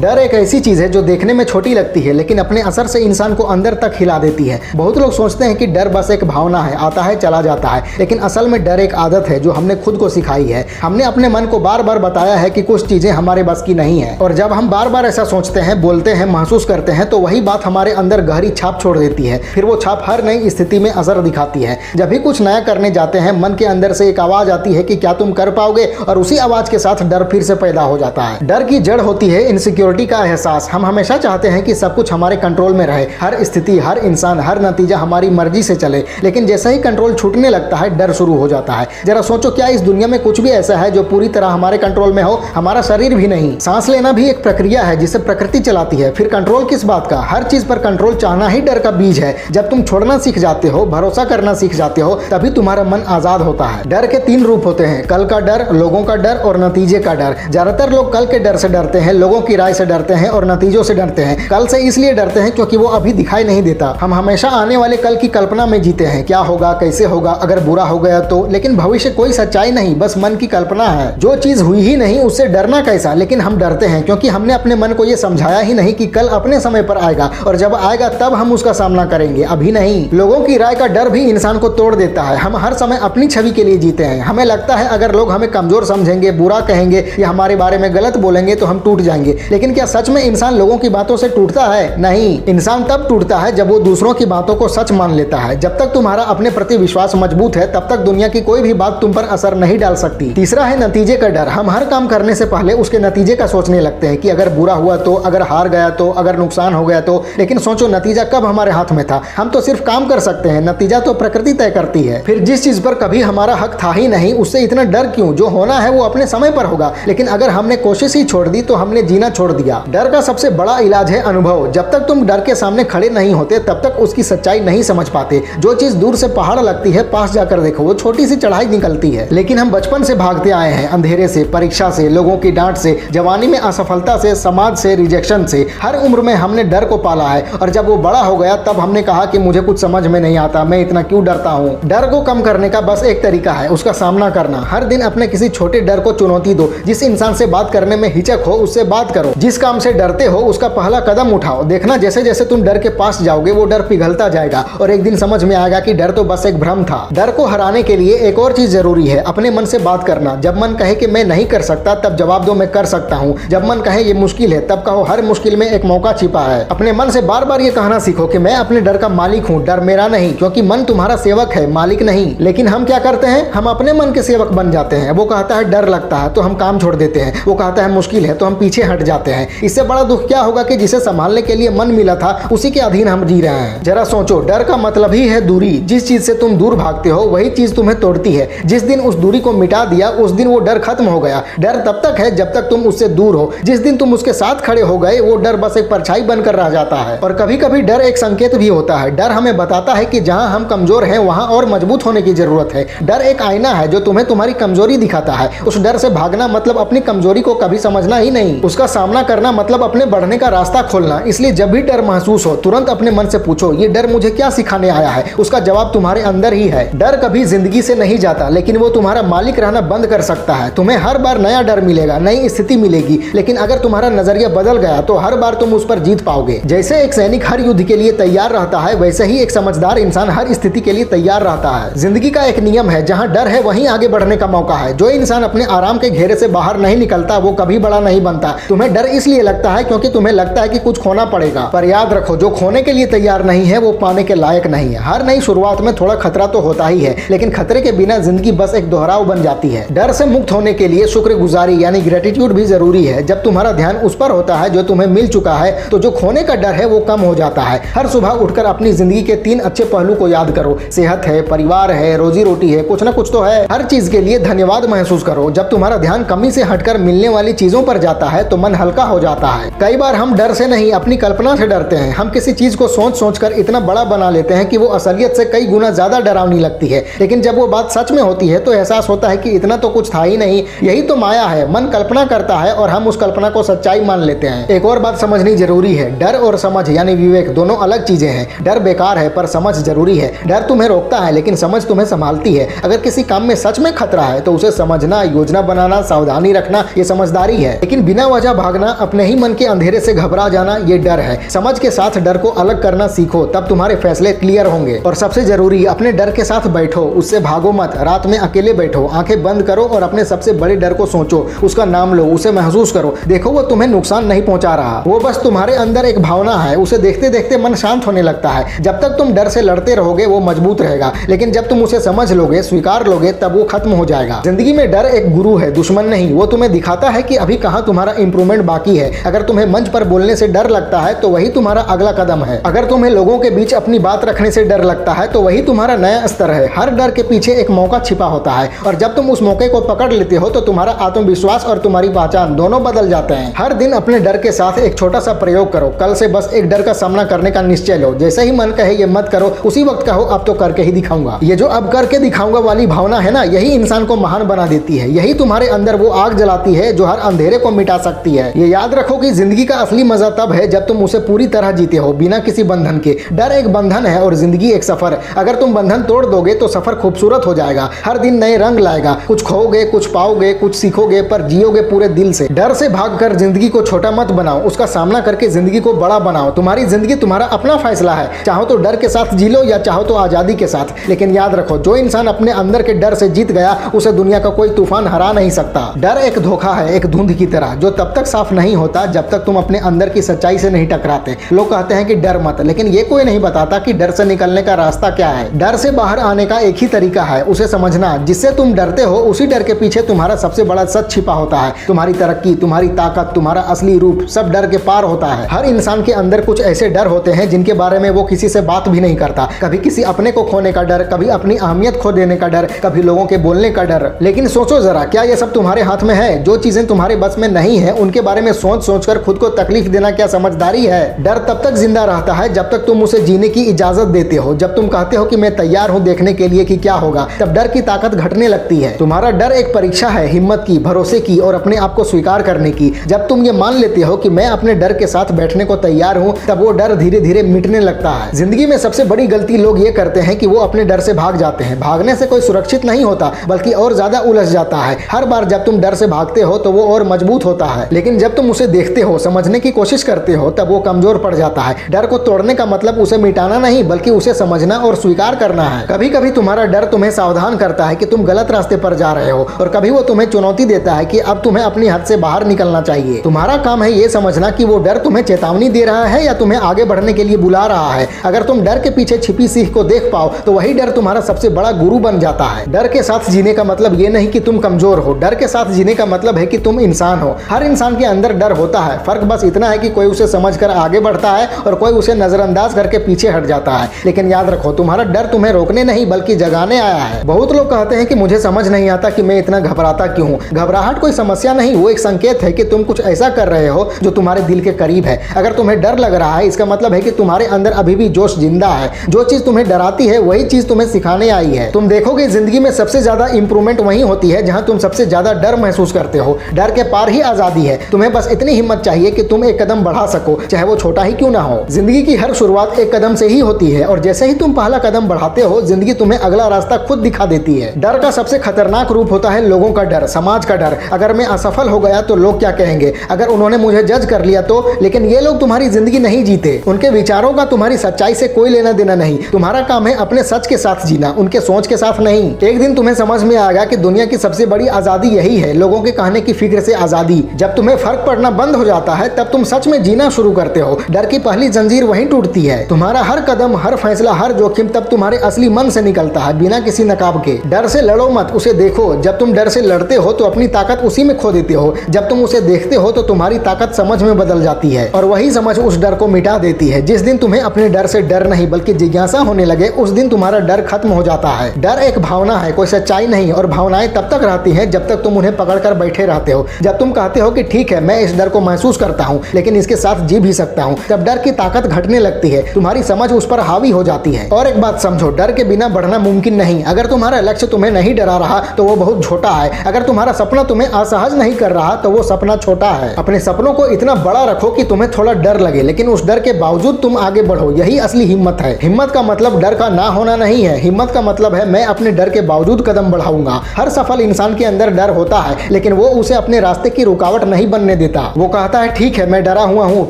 डर एक ऐसी चीज है जो देखने में छोटी लगती है लेकिन अपने असर से इंसान को अंदर तक हिला देती है। बहुत लोग सोचते हैं कि डर बस एक भावना है, आता है चला जाता है, लेकिन असल में डर एक आदत है जो हमने खुद को सिखाई है। हमने अपने मन को बार बार बताया है कि कुछ चीजें हमारे बस की नहीं है, और जब हम बार बार ऐसा सोचते हैं, बोलते हैं, महसूस करते हैं तो वही बात हमारे अंदर गहरी छाप छोड़ देती है। फिर वो छाप हर नई स्थिति में असर दिखाती है। जब भी कुछ नया करने जाते हैं, मन के अंदर से एक आवाज आती है कि क्या तुम कर पाओगे, और उसी आवाज के साथ डर फिर से पैदा हो जाता है। डर की जड़ होती है इनसिक्योरिटी का एहसास। हम हमेशा चाहते हैं कि सब कुछ हमारे कंट्रोल में रहे, हर स्थिति, हर इंसान, हर नतीजा हमारी मर्जी से चले, लेकिन जैसा ही कंट्रोल छूटने लगता है डर शुरू हो जाता है। जरा सोचो, क्या इस दुनिया में कुछ भी ऐसा है जो पूरी तरह हमारे कंट्रोल में हो? हमारा शरीर भी नहीं। सांस लेना भी एक प्रक्रिया है जिसे प्रकृति चलाती है। फिर कंट्रोल किस बात का? हर चीज पर कंट्रोल चाहना ही डर का बीज है। जब तुम छोड़ना सीख जाते हो, भरोसा करना सीख जाते हो, तभी तुम्हारा मन आजाद होता है। डर के 3 रूप होते हैं: कल का डर, लोगों का डर और नतीजे का डर। ज्यादातर लोग कल के डर से डरते हैं, लोगों की राय से डरते हैं और नतीजों से डरते हैं। कल से इसलिए डरते हैं क्योंकि वो अभी दिखाई नहीं देता। हम हमेशा आने वाले कल की कल्पना में जीते हैं, क्या होगा, कैसे होगा, अगर बुरा हो गया तो। लेकिन भविष्य कोई सच्चाई नहीं, बस मन की कल्पना है। जो चीज हुई ही नहीं उससे डरना कैसा? लेकिन हम डरते हैं क्योंकि हमने अपने मन को यह समझाया ही नहीं कि कल अपने समय पर आएगा, और जब आएगा तब हम उसका सामना करेंगे, अभी नहीं। लोगों की राय का डर भी इंसान को तोड़ देता है। हम हर समय अपनी छवि के लिए जीते हैं। हमें लगता है अगर लोग हमें कमजोर समझेंगे, बुरा कहेंगे या हमारे बारे में गलत बोलेंगे तो हम टूट जाएंगे। लेकिन क्या सच में इंसान लोगों की बातों से टूटता है? नहीं। इंसान तब टूटता है जब वो दूसरों की बातों को सच मान लेता है। जब तक तुम्हारा अपने प्रति विश्वास मजबूत है तब तक दुनिया की कोई भी बात तुम पर असर नहीं डाल सकती। तीसरा है नतीजे का डर। हम हर काम करने से पहले उसके नतीजे का सोचने लगते हैं कि अगर बुरा हुआ तो, अगर हार गया तो, अगर नुकसान हो गया तो। लेकिन सोचो, नतीजा कब हमारे हाथ में था? हम तो सिर्फ काम कर सकते हैं, नतीजा तो प्रकृति तय करती है। फिर जिस चीज पर कभी हमारा हक था ही नहीं, उससे इतना डर क्यों? जो होना है वो अपने समय पर होगा। लेकिन अगर हमने कोशिश ही छोड़ दी तो हमने जीना छोड़ दिया। डर का सबसे बड़ा इलाज है अनुभव। जब तक तुम डर के सामने खड़े नहीं होते तब तक उसकी सच्चाई नहीं समझ पाते। जो चीज दूर से पहाड़ लगती है, पास जाकर देखो वो छोटी सी चढ़ाई निकलती है। लेकिन हम बचपन से भागते आए हैं, अंधेरे से, परीक्षा से, लोगों की डांट से, जवानी में असफलता से, समाज से, रिजेक्शन से। हर उम्र में हमने डर को पाला है, और जब वो बड़ा हो गया तब हमने कहा कि मुझे कुछ समझ में नहीं आता, मैं इतना क्यों डरता हूँ। डर को कम करने का बस एक तरीका है, उसका सामना करना। हर दिन अपने किसी छोटे डर को चुनौती दो। जिस इंसान से बात करने में हिचक हो उससे बात करो। जिस काम से डरते हो उसका पहला कदम उठाओ। देखना, जैसे जैसे तुम डर के पास जाओगे वो डर पिघलता जाएगा, और एक दिन समझ में आएगा कि डर तो बस एक भ्रम था। डर को हराने के लिए एक और चीज जरूरी है, अपने मन से बात करना। जब मन कहे कि मैं नहीं कर सकता तब जवाब दो, मैं कर सकता हूँ। जब मन कहे ये मुश्किल है तब कहो हर मुश्किल में एक मौका छिपा है। अपने मन से बार बार ये कहना सीखो कि मैं अपने डर का मालिक हूँ, डर मेरा नहीं। क्योंकि मन तुम्हारा सेवक है, मालिक नहीं। लेकिन हम क्या करते हैं? हम अपने मन के सेवक बन जाते हैं। वो कहता है डर लगता है तो हम काम छोड़ देते हैं, वो कहता है मुश्किल है तो हम पीछे हट जाते हैं। इससे बड़ा दुख क्या होगा कि जिसे संभालने के लिए मन मिला था उसी के अधीन हम जी रहे हैं। जरा सोचो, डर का मतलब ही है दूरी। जिस चीज से तुम दूर भागते हो वही चीज तुम्हें तोड़ती है। जिस दिन उस दूरी को मिटा दिया उस दिन वो डर खत्म हो गया। डर तब तक है जब तक तुम उससे दूर हो। जिस दिन तुम उसके साथ खड़े हो गए वो डर बस एक परछाई बनकर रह जाता है। और कभी कभी डर एक संकेत भी होता है। डर हमें बताता है कि जहां हम कमजोर हैं वहां और मजबूत होने की जरूरत है। डर एक आईना है जो तुम्हें तुम्हारी कमजोरी दिखाता है। उस डर से भागना मतलब अपनी कमजोरी को कभी समझना ही नहीं, उसका सामना करना मतलब अपने बढ़ने का रास्ता खोलना। इसलिए जब भी डर महसूस हो तुरंत अपने मन से पूछो, ये डर मुझे क्या सिखाने आया है? उसका जवाब तुम्हारे अंदर ही है। डर कभी जिंदगी से नहीं जाता, लेकिन वो तुम्हारा मालिक रहना बंद कर सकता है। तुम्हें हर बार नया डर मिलेगा, नई स्थिति मिलेगी, लेकिन अगर तुम्हारा नजरिया बदल गया तो हर बार तुम उस पर जीत पाओगे। जैसे एक सैनिक हर युद्ध के लिए तैयार रहता है, वैसे ही एक समझदार इंसान हर स्थिति के लिए तैयार रहता है। जिंदगी का एक नियम है, जहां डर है वहीं आगे बढ़ने का मौका है। जो इंसान अपने आराम के घेरे से बाहर नहीं निकलता वो कभी बड़ा नहीं बनता। तुम्हें डर इसलिए लगता है क्योंकि तुम्हें लगता है कि कुछ खोना पड़ेगा, पर याद रखो, जो खोने के लिए तैयार नहीं है वो पाने के लायक नहीं है। हर नई शुरुआत में थोड़ा खतरा तो होता ही है, लेकिन खतरे के बिना जिंदगी बस एक दोहराव बन जाती है। डर से मुक्त होने के लिए शुक्रगुजारी यानी ग्रेटिट्यूड भी जरूरी है। जब तुम्हारा ध्यान उस पर होता है जो तुम्हें मिल चुका है तो जो खोने का डर है वो कम हो जाता है। हर सुबह उठकर अपनी जिंदगी के 3 अच्छे पहलू को याद करो। सेहत है, परिवार है, रोजी रोटी है, कुछ ना कुछ तो है। हर चीज के लिए धन्यवाद महसूस करो। जब तुम्हारा ध्यान कमी से हटकर मिलने वाली चीजों पर जाता है तो मन हल्का हो जाता है। कई बार हम डर से नहीं अपनी कल्पना से डरते हैं। हम किसी चीज को सोच सोच कर इतना बड़ा बना लेते हैं कि वो असलियत से कई गुना ज्यादा डरावनी लगती है। लेकिन जब वो बात सच में होती है तो एहसास होता है कि इतना तो कुछ था ही नहीं। यही तो माया है, मन कल्पना करता है और हम उस कल्पना को सच्चाई मान लेते हैं। एक और बात समझनी जरूरी है, डर और समझ यानी विवेक दोनों अलग चीजें हैं। डर बेकार है पर समझ जरूरी है। डर तुम्हें रोकता है लेकिन समझ तुम्हें संभालती है। अगर किसी काम में सच में खतरा है तो उसे समझना, योजना बनाना, सावधानी रखना ये समझदारी है। लेकिन बिना वजह भागना, अपने ही मन के अंधेरे से घबरा जाना, ये डर है। समझ के साथ डर को अलग करना सीखो, तब तुम्हारे फैसले क्लियर होंगे। और सबसे जरूरी, अपने डर के साथ बैठो, उससे भागो मत। रात में अकेले बैठो, आंखें बंद करो और अपने सबसे बड़े डर को सोचो, उसका नाम लो, उसे महसूस करो। देखो वो तुम्हें नुकसान नहीं पहुंचा रहा, वो बस तुम्हारे अंदर एक भावना है। उसे देखते देखते मन शांत होने लगता है। जब तक तुम डर से लड़ते रहोगे वो मजबूत रहेगा, लेकिन जब तुम उसे समझ लोगे, स्वीकार लोगे, तब वो खत्म हो जाएगा। जिंदगी में डर एक गुरु है, दुश्मन नहीं। वो तुम्हें दिखाता है कि अभी कहां तुम्हारा इंप्रूवमेंट बाकी है। अगर तुम्हें मंच पर बोलने से डर लगता है तो वही तुम्हारा अगला कदम है। अगर तुम्हें लोगों के बीच अपनी बात रखने से डर लगता है तो वही तुम्हारा नया स्तर है। हर डर के पीछे एक मौका छिपा होता है और जब तुम उस मौके को पकड़ लेते हो तो तुम्हारा आत्मविश्वास और तुम्हारी पहचान दोनों बदल जाते हैं। हर दिन अपने डर के साथ एक छोटा सा प्रयोग करो। कल से बस एक डर का सामना करने का निश्चय लो। जैसे ही मन कहे ये मत करो, उसी वक्त कहो अब तो करके ही दिखाऊंगा। ये जो अब करके दिखाऊंगा वाली भावना है ना, यही इंसान को महान बना देती है। यही तुम्हारे अंदर वो आग जलाती है जो हर अंधेरे को मिटा सकती है। ये याद रखो कि जिंदगी का असली मजा तब है जब तुम उसे पूरी तरह जीते हो, बिना किसी बंधन के। डर एक बंधन है और जिंदगी एक सफर। अगर तुम बंधन तोड़ दोगे तो सफर खूबसूरत हो जाएगा। हर दिन नए रंग लाएगा। कुछ खोओगे, कुछ पाओगे, कुछ सीखोगे, पर जियोगे पूरे दिल से। डर से भागकर जिंदगी को छोटा मत बनाओ, उसका सामना करके जिंदगी को बड़ा बनाओ। तुम्हारी जिंदगी तुम्हारा अपना फैसला है। चाहो तो डर के साथ जी लो या चाहो तो आजादी के साथ। लेकिन याद रखो, जो इंसान अपने अंदर के डर से जीत गया उसे दुनिया का कोई तूफान हरा नहीं सकता। डर एक धोखा है, एक धुंध की तरह, जो तब तक साफ नहीं होता जब तक तुम अपने अंदर की सच्चाई से नहीं टकराते। लोग कहते हैं कि डर मत, लेकिन ये कोई नहीं बताता कि डर से निकलने का रास्ता क्या है। डर से बाहर आने का एक ही तरीका है, उसे समझना। जिससे तुम डरते हो उसी डर के पीछे तुम्हारा सबसे बड़ा सच छिपा होता है। तुम्हारी तरक्की, तुम्हारी ताकत, तुम्हारा असली रूप सब डर के पार होता है। हर इंसान के अंदर कुछ ऐसे डर होते हैं जिनके बारे में वो किसी से बात भी नहीं करता। कभी किसी अपने को खोने का डर, कभी अपनी अहमियत खो देने का डर, कभी लोगों के बोलने का डर। लेकिन सोचो जरा, क्या ये सब तुम्हारे हाथ में है? जो चीजें तुम्हारे बस में नहीं है उनके बारे में सोच सोचकर खुद को तकलीफ देना क्या समझदारी है? डर तब तक जिंदा रहता है जब तक तुम उसे जीने की इजाजत देते हो। जब तुम कहते हो कि मैं तैयार हूं देखने के लिए कि क्या होगा, तब डर की ताकत घटने लगती है। तुम्हारा डर एक परीक्षा है, हिम्मत की, भरोसे की और अपने आप को स्वीकार करने की। जब तुम ये मान लेते हो कि मैं अपने डर के साथ बैठने को तैयार हूं, तब वो डर धीरे धीरे मिटने लगता है। जिंदगी में सबसे बड़ी गलती लोग ये करते हैं कि वो अपने डर से भाग जाते हैं। भागने से कोई सुरक्षित नहीं होता, बल्कि और ज्यादा उलझ जाता है। हर बार जब तुम डर से भागते हो तो वो और मजबूत होता है, लेकिन जब तुम उसे देखते हो, समझने की कोशिश करते हो, तब वो कमजोर पड़ जाता है। डर को तोड़ने का मतलब उसे मिटाना नहीं, बल्कि उसे समझना और स्वीकार करना है। कभी कभी तुम्हारा डर तुम्हें सावधान करता है कि तुम गलत रास्ते पर जा रहे हो, और कभी वो तुम्हें चुनौती देता है कि अब तुम्हें अपनी हद से बाहर निकलना चाहिए। तुम्हारा काम है ये समझना कि वो डर तुम्हें चेतावनी दे रहा है या तुम्हें आगे बढ़ने के लिए बुला रहा है। अगर तुम डर के पीछे छिपी सीख को देख पाओ तो वही डर तुम्हारा सबसे बड़ा गुरु बन जाता है। डर के साथ जीने का मतलब ये नहीं कि तुम कमजोर हो। डर के साथ जीने का मतलब है कि तुम इंसान हो। हर इंसान के अंदर डर होता है, फर्क बस इतना है कि कोई उसे समझकर आगे बढ़ता है और कोई उसे नजरअंदाज करके पीछे हट जाता है। लेकिन याद रखो, तुम्हारा डर तुम्हें रोकने नहीं बल्कि जगाने आया है। बहुत लोग कहते हैं कि मुझे समझ नहीं आता कि मैं इतना घबराता क्यों हूं। घबराहट कोई समस्या नहीं, वो एक संकेत है कि तुम कुछ ऐसा कर रहे हो जो तुम्हारे दिल के करीब है। अगर तुम्हें डर लग रहा है, इसका मतलब है कि तुम्हारे अंदर अभी भी जोश जिंदा है। जो चीज तुम्हें डराती है वही चीज तुम्हें सिखाने आई है। तुम देखोगे जिंदगी में सबसे ज्यादा इंप्रूवमेंट वहीं होती है जहां तुम सबसे ज्यादा डर महसूस करते हो। डर के पार ही आजादी है। तुम्हें बस इतनी हिम्मत चाहिए कि तुम एक कदम बढ़ा सको, चाहे वो छोटा ही क्यों ना हो। जिंदगी की हर शुरुआत एक कदम से ही होती है, और जैसे ही तुम पहला कदम बढ़ाते हो, जिंदगी तुम्हें अगला रास्ता खुद दिखा देती है। डर का सबसे खतरनाक रूप होता है लोगों का डर, समाज का डर। अगर मैं असफल हो गया तो लोग क्या कहेंगे, अगर उन्होंने मुझे जज कर लिया तो। लेकिन ये लोग तुम्हारी जिंदगी नहीं जीते। उनके विचारों का तुम्हारी सच्चाई से कोई लेना देना नहीं। तुम्हारा काम है अपने सच के साथ जीना, उनके सोच के साथ नहीं। एक दिन तुम्हें समझ में आएगा कि दुनिया की सबसे बड़ी आजादी यही है, लोगों के कहने की फिक्र से आजादी। जब तुम्हें फर्क पड़ना बंद हो जाता है, तब तुम सच में जीना शुरू करते हो। डर की पहली जंजीर वहीं टूटती है। तुम्हारा हर कदम, हर फैसला, हर जोखिम तब तुम्हारे असली मन से निकलता है, बिना किसी नकाब के। डर से लड़ो मत, उसे देखो। जब तुम डर से लड़ते हो तो अपनी ताकत उसी में खो देते हो। जब तुम उसे देखते हो तो तुम्हारी ताकत समझ में बदल जाती है, और वही समझ उस डर को मिटा देती है। जिस दिन तुम्हें अपने डर से डर नहीं बल्कि जिज्ञासा होने लगे, उस दिन तुम्हारा डर खत्म हो जाता है। डर एक भावना है, कोई सच्चाई नहीं, और भावनाएं तब तक रहती हैं जब तक तुम उन्हें पकड़कर बैठे रहते हो। जब तुम कहते हो कि ठीक है, मैं इस डर को महसूस करता हूं, लेकिन इसके साथ जी भी सकता हूं, तब डर की ताकत घटने लगती है। तुम्हारी समझ उस पर हावी हो जाती है। और एक बात समझो, डर के बिना बढ़ना मुमकिन नहीं। अगर तुम्हारा लक्ष्य तुम्हें नहीं डरा रहा तो वो बहुत छोटा है। अगर तुम्हारा सपना तुम्हें असहज नहीं कर रहा तो वो सपना छोटा है। अपने सपनों को इतना बड़ा रखो कि तुम्हें थोड़ा डर लगे, लेकिन उस डर के बावजूद तुम आगे बढ़ो। यही असली हिम्मत है। हिम्मत का मतलब डर का ना होना नहीं है। हिम्मत का मतलब है मैं अपने डर के बावजूद कदम बढ़ाऊंगा। हर सफल इंसान के अंदर डर होता है, लेकिन वो उसे अपने रास्ते की रुकावट नहीं बनने देता। वो कहता है ठीक है मैं डरा हुआ हूँ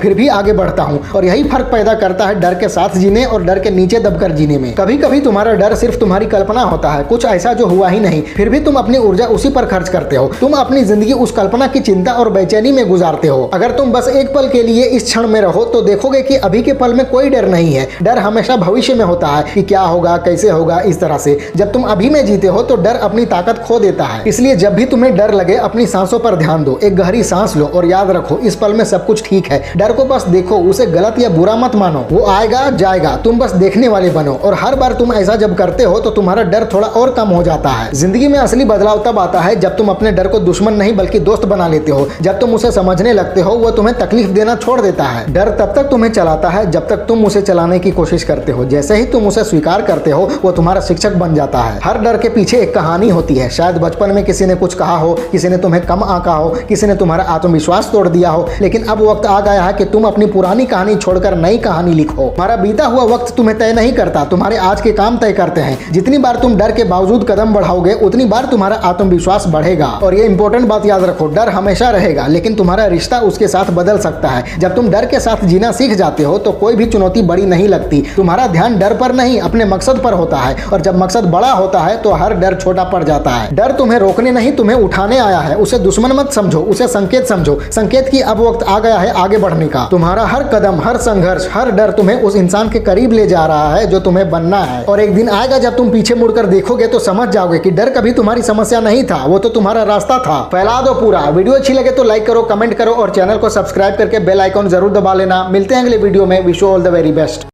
फिर भी आगे बढ़ता हूँ, और यही फर्क पैदा करता है डर के साथ जीने और डर के नीचे दबकर जीने में। कभी कभी तुम्हारा डर सिर्फ तुम्हारी कल्पना होता है, कुछ ऐसा जो हुआ ही नहीं, फिर भी तुम अपनी ऊर्जा उसी पर खर्च करते हो। तुम अपनी जिंदगी उस कल्पना की चिंता और बेचैनी में गुजारते हो। अगर तुम बस एक पल के लिए इस क्षण में रहो तो देखोगे कि अभी के पल में कोई डर नहीं है। डर हमेशा भविष्य में होता है कि क्या होगा, कैसे होगा, इस तरह से। जब तुम अभी में जीते हो तो डर अपनी ताकत खो देता है। इसलिए जब भी तुम्हें डर लगे अपनी सांसों पर ध्यान दो, एक गहरी सांस लो और याद रखो इस पल में सब कुछ ठीक है। डर को बस देखो, उसे गलत या बुरा मत मानो। वो आएगा जाएगा, तुम बस देखने वाले बनो। और हर बार तुम ऐसा जब करते हो तो तुम्हारा डर थोड़ा और कम हो जाता है। जिंदगी में असली बदलाव तब आता है जब तुम अपने डर को दुश्मन नहीं बल्कि दोस्त बना लेते हो। जब तुम उसे समझने लगते हो वो तुम्हें तकलीफ देना छोड़ देता है। डर तब तक तुम्हें चलाता है जब तक तुम उसे चलाने की कोशिश करते हो। जैसे ही तुम उसे स्वीकार करते हो वो तुम्हारा शिक्षक बन जाता है। हर डर के पीछे एक कहानी होती है। शायद बचपन में किसी ने कुछ कहा हो, किसी ने तुम्हें कम आंका हो, किसी ने तुम्हारा आत्मविश्वास तोड़ दिया हो, लेकिन अब वक्त आ गया है कि तुम अपनी पुरानी कहानी छोड़कर नई कहानी लिखो। तुम्हारा बीता हुआ वक्त तुम्हें तय नहीं करता, तुम्हारे आज के काम तय करते हैं। जितनी बार तुम डर के बावजूद कदम बढ़ाओगे उतनी बार तुम्हारा आत्मविश्वास बढ़ेगा। और ये इंपॉर्टेंट बात याद रखो, डर हमेशा रहेगा लेकिन तुम्हारा रिश्ता उसके साथ बदल सकता है। जब तुम डर के साथ जीना सीख जाते हो तो कोई भी चुनौती बड़ी नहीं लगती। तुम्हारा ध्यान डर पर नहीं अपने मकसद पर होता है, और जब मकसद बड़ा होता है तो हर डर छोटा पड़ जाता है। डर तुम्हें रोकने नहीं तुम्हें उठाने आया है। उसे दुश्मन मत समझो, उसे संकेत समझो, संकेत की अब वक्त आ गया है आगे बढ़ने का। तुम्हारा हर कदम, हर संघर्ष, हर डर तुम्हें उस इंसान के करीब ले जा रहा है जो तुम्हें बनना है। और एक दिन आएगा जब तुम पीछे मुड़कर देखोगे तो समझ जाओगे कि डर कभी तुम्हारी समस्या नहीं था, वो तो तुम्हारा रास्ता था। फैला दो पूरा। वीडियो अच्छी लगे तो लाइक करो, कमेंट करो और चैनल को सब्सक्राइब करके बेल आइकॉन जरूर दबा लेना। मिलते हैं अगले वीडियो में। Wish you all the very best.